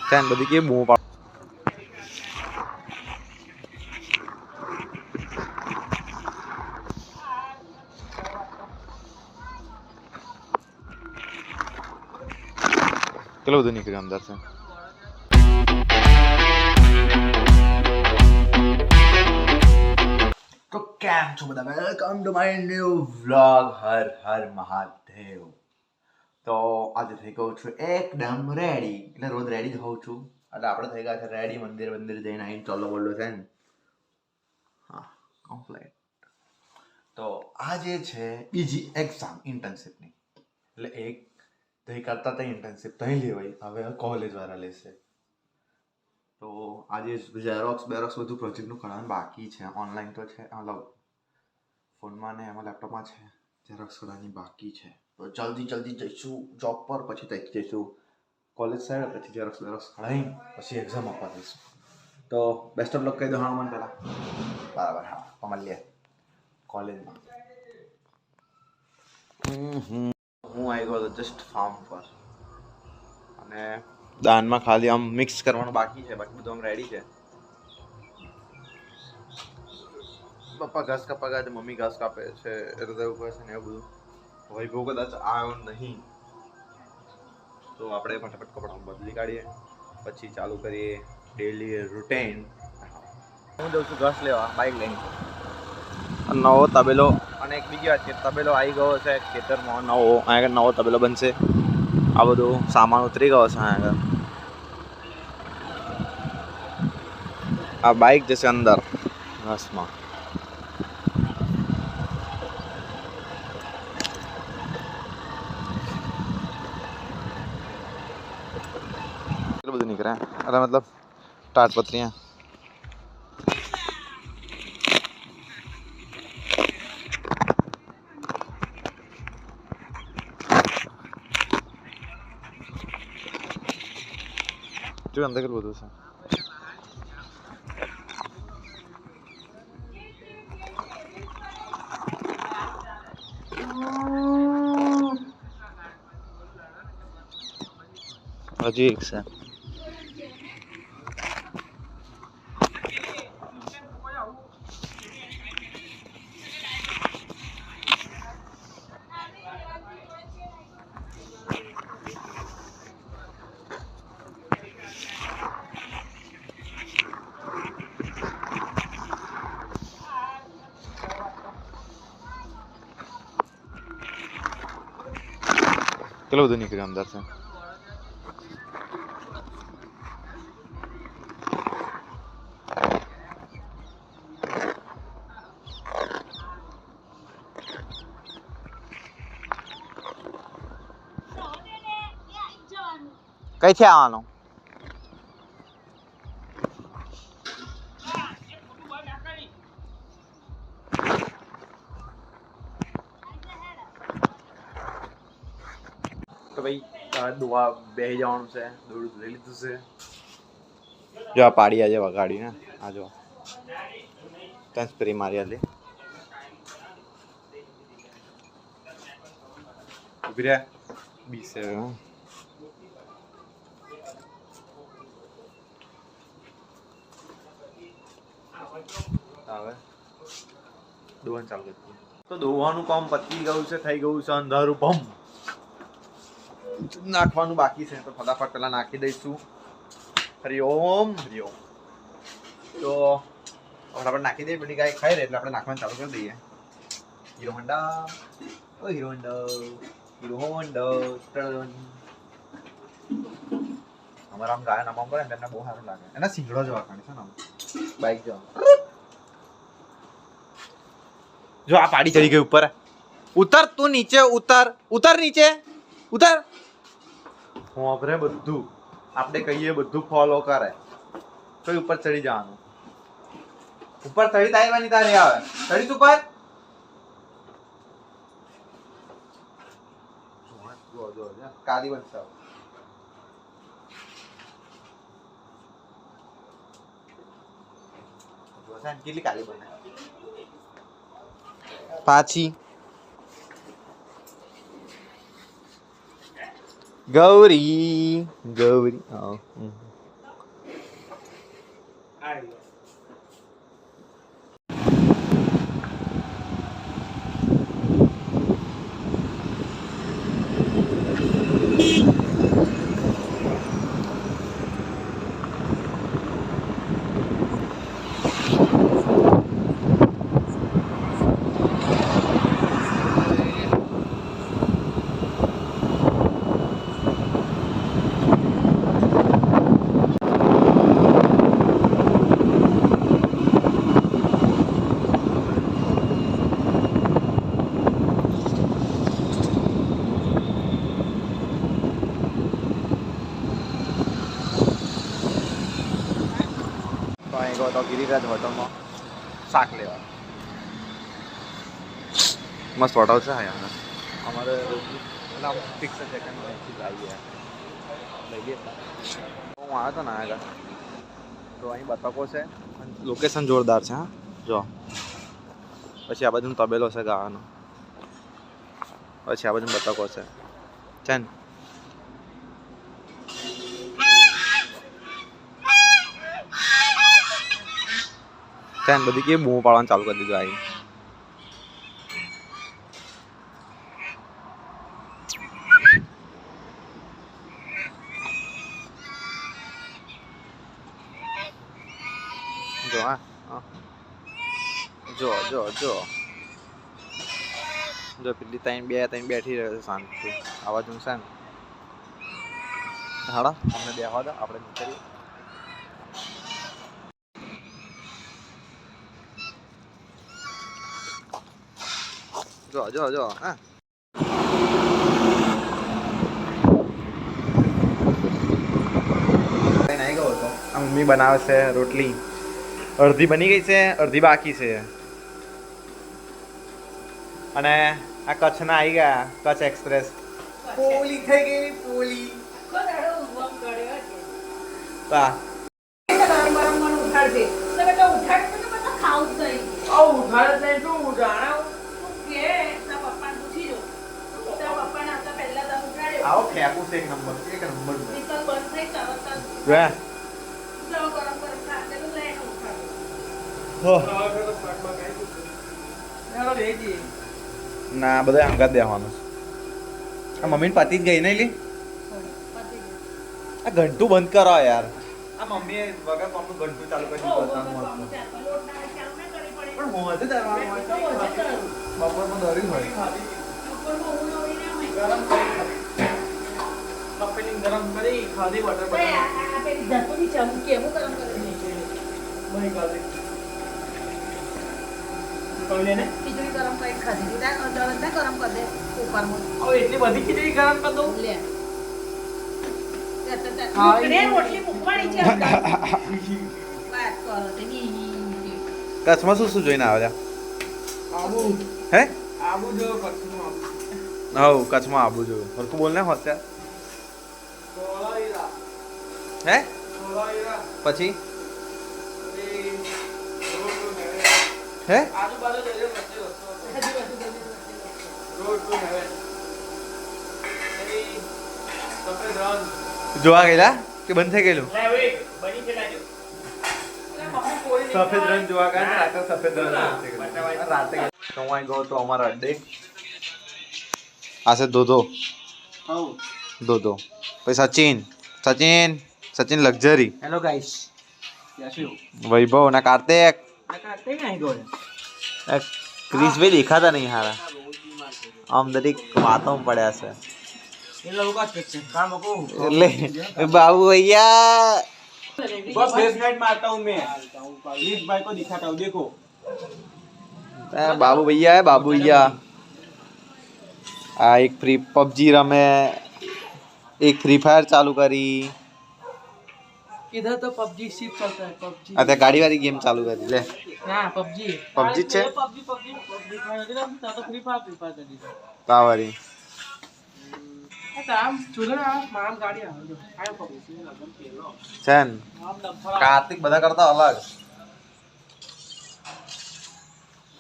ત્યાં બધી કે બૂમો પાડ કેટલું બધું નીકળ્યું અંદર છે. તો કેમ છો બધા, welcome to my new vlog. Har Har Mahadev. તો આજે થઈ ગયો છું એકદમ રેડી, એટલે રોજ રેડી જ હોઉં છું, એટલે આપણે થઈ ગયા છે રેડી. મંદિર જઈને આવીને ચોલો બોલો છે ને, હા કમ્પ્લીટ. તો આજે છે બીજી એક્ઝામ ઇન્ટર્નશિપની, એટલે એક તઈ કરતા તઈ ઇન્ટર્નશિપ તઈ લેવાય, હવે કોલેજ વાળા લેશે. તો આજે ઝેરોક્સ બધું પ્રોજેક્ટનું કરવાનું બાકી છે. ઓનલાઈન તો છે, મતલબ ફોનમાં ને એમાં લેપટોપમાં છે, ઝેરોક્સ કરવાની બાકી છે. તો જલ્દી જઈશું જોબ પર, પછી ત્યાંથી જઈશું કોલેજ સાઈડ, પછી ઝેરોક્સ કરાવી પછી એક્ઝામ આપવા જઈશું. તો બેસ્ટ ઓફ લક કહી દો. હા મને પહેલાં બરાબર, હા તો મળીએ કોલેજમાં. હું આવી ગયો હતો જસ્ટ ફાર્મ પર, અને દાનમાં ખાલી આમ મિક્સ કરવાનું બાકી છે, બાકી બધું આમ રેડી છે. પપ્પા ઘાસ કાપવા ગયા છે, મમ્મી ઘાસ કાપે છે, હૃદય ઉપર છે ને એવું બધું. વૈભવ કદાચ આવ્યો નહીં, તો આપણે ફટાફટ કપડાં બદલી કાઢીએ, પછી ચાલુ કરીએ ડેલી રૂટીન. હું જઉં છું ઘાસ લેવા બાઇક લઈને. નવો તબેલો, અને એક બીજી વાત છે, તબેલો આવી ગયો છે ખેતરમાં નવો. અહીંયા નવો તબેલો બનશે. આ બધું સામાન ઉતરી ગયો છે અહીંયા. આ બાઇક જશે અંદર ઘાસમાં. એટલું બધું નીકળે, એટલે મતલબ તાટપત્રીਆਂ. જો અંદર કેટલું બધું છે. હજી એક છે. કેટલું બધું નીકળ્યું અંદર છે. કઈથી આવવાનું? તો ભાઈ દોવા બેસી જવાનું છે, દોડું લઈ લીધું છે. જો આ પાડી આજે વગાડી ને, આ જો ત્યાં સ્પ્રે મારી આજે ઉભી રહ્યા બીસ છે. હવે દોવાનું ચાલુ કર્યું. તો દોવાનું કામ પતી ગયું છે, થઈ ગયું છે અંધારું. બમ નાખવાનું બાકી છે, તો ફટાફટ પેલા નાખી દઈશું. હરિઓમ હરિઓમ. તો ફટાફટ નાખી દઈએ, પેલી ગાય ખાઈ રહે એટલે આપણે નાખવાનું ચાલુ કરી દઈએ. હીરો હોન્ડા, ઓ Hero Honda, Hero Honda turn. અમારા આમ ગાય નામ પડે ને એમને બહુ સારું લાગે. એના સિંગડો જ વાગવાની છે ને બાઈક જો. જો આ પાડી ચડી ગઈ ઉપર. ઉતર તું નીચે, ઉતર નીચે, ઉતર. હોભરે બધું આપણે કહીએ બધું ફોલો કરે, તો ઉપર ચડી જવાનું. ઉપર ચડી તારવાની તારી આવે. ચડી ઉપર. કાલી બનશે કેટલી કાલી બને પાછી. ગૌરી ગૌરી તો ગિરિરાજ હોટલમાં શાક લેવા મસ્ત હોટલ છે અહીંયા અમારે ફિક્સ છે કે લાવીએ લઈ લઈએ હું આવ્યો હતો ને આગળ તો અહીં બતકો છે લોકેશન જોરદાર છે હા જો પછી આ બાજુ તબેલો છે ગાવાનો પછી આ બાજુ બતકો છે ને ત્યાં બધી કે બૂમો પાડવાનું ચાલુ કરી દીધું આવી જો હા જો જો જો જો પેલી ત્રણ બેઠી રહ્યો છે શાંતિથી આવાજ ઊંઘશે ને હાડા અમને બેહવા દો આપણે નીકળીએ જો જો જો હા આવી ગયો હતો આ મમ્મી બનાવે છે રોટલી અડધી બની ગઈ છે અડધી બાકી છે અને આ કચ્છના આવી ગયા કચ્છ એક્સપ્રેસ પોલી થઈ ગઈ પોલી તા આવો ફેંકું છે એક નંબર ના બધા અંગાત દેવાનું આ મમ્મી પતિ જ ગઈ નહીં લી આ ઘંટું બંધ કરો યાર આ મમ્મીએ વગર પંપનું ઘંટું ચાલુ કરી દીધું પણ મોજે દરવાનું હોય બપોરમાં દરી હોય ગરમ કરી ખાધી બટર ખીચડી ગરમ કરી ખાધી ગરમ કરી દે કુકરમાં એટલી બધી ખીચડી ગરમ કરી દઉં લે રોટલી મૂકવાની છે વાત કરો કચ્છમાં શું શું જોઈને આવ્યા આબુ હે આબુ જો કચ્છમાં હવ કચ્છમાં આબુ જોયું હરકું બોલ ને હોત્યા સોલાઈરા હે સોલાઈરા પછી એ હે આજુબાજુ જઈએ વચ્ચે રસ્તો રોડ ટુ હેવન એ સફેદ રણ જોવા ગયેલા કે બંધ થઈ ગયેલું બની છે લાજો સફેદ રંગ જોવા ગયા ને રાતે સફેદ રંગ રાતે તો હું અહીં ગયો તો અમારા અડ્ડે આ છે દોધો દોધો પછી સચિન લક્ઝરી હેલો ગાઈસ कैसे हो વૈભવ ના કાર્તિક આ કાતે નહીં ગયો ક્રિશભાઈ દેખાતા નહીં હારા આમ દરેક વાતોમાં પડ્યા છે इन लोगों का काम को એટલે બાબુ ભૈયા बस फेस नाइट मारता हूँ मैं इस भाई को दिखाता हूँ देखो બાબુ ભૈયા બાબુ ભૈયા આ એક ફ્રી પબજી રમે એક फ्री फायर चालू करी इधर तो पबजी सिर्फ चलता है पबजी आता गाड़ी वाली गेम चालू करी ले ना पबजी पबजी છે पबजी पबजी पबजी तो फ्री फायर कर दी તાવરી काम चुना माम गाड़ी आयो पबजी लगन पेलो છે ને કાર્તિક બધા કરતા અલગ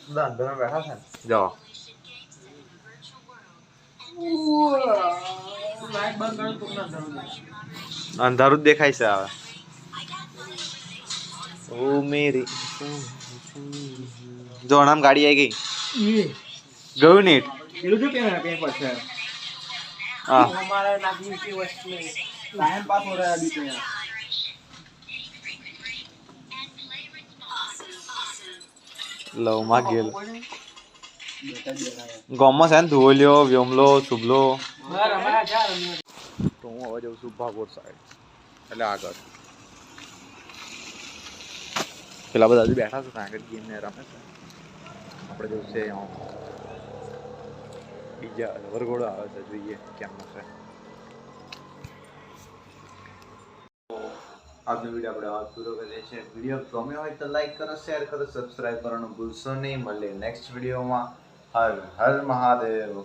બધા અંદર બેઠા છે જો लाइट बंद करो तुम ना અંધારું જ દેખાય છે હવે ઓ મેરી જો નામ ગાડી આવી ગઈ ये ગયું નેટ પેલું જો કે કઈ પછી હા हमारा नागनी की वस्तु है टाइम पास हो रहा है अभी तो यहाँ લવ માં ગયેલ बेटा दे रहा है ગામમાં છે ને ધોલિયો વ્યોમલો શુભલો मगर हमारा जा रहा તો હું હવે જઉં છું ભાગોળ સાઈડ એટલે આગળ પેલા બધા હજુ બેઠા છે ત્યાં આગળ ગેમ ને રમે છે આપણે જવું છે બીજા વરઘોડો આવે છે જોઈએ કેમનો છે આજનો વિડીયો આપણે આ પૂરો કરીએ છીએ વિડીયો ગમ્યો હોય તો લાઈક કરો શેર કરો સબસ્ક્રાઈબ કરવાનું ભૂલશો નહીં મળીએ નેક્સ્ટ વિડીયોમાં હર હર મહાદેવ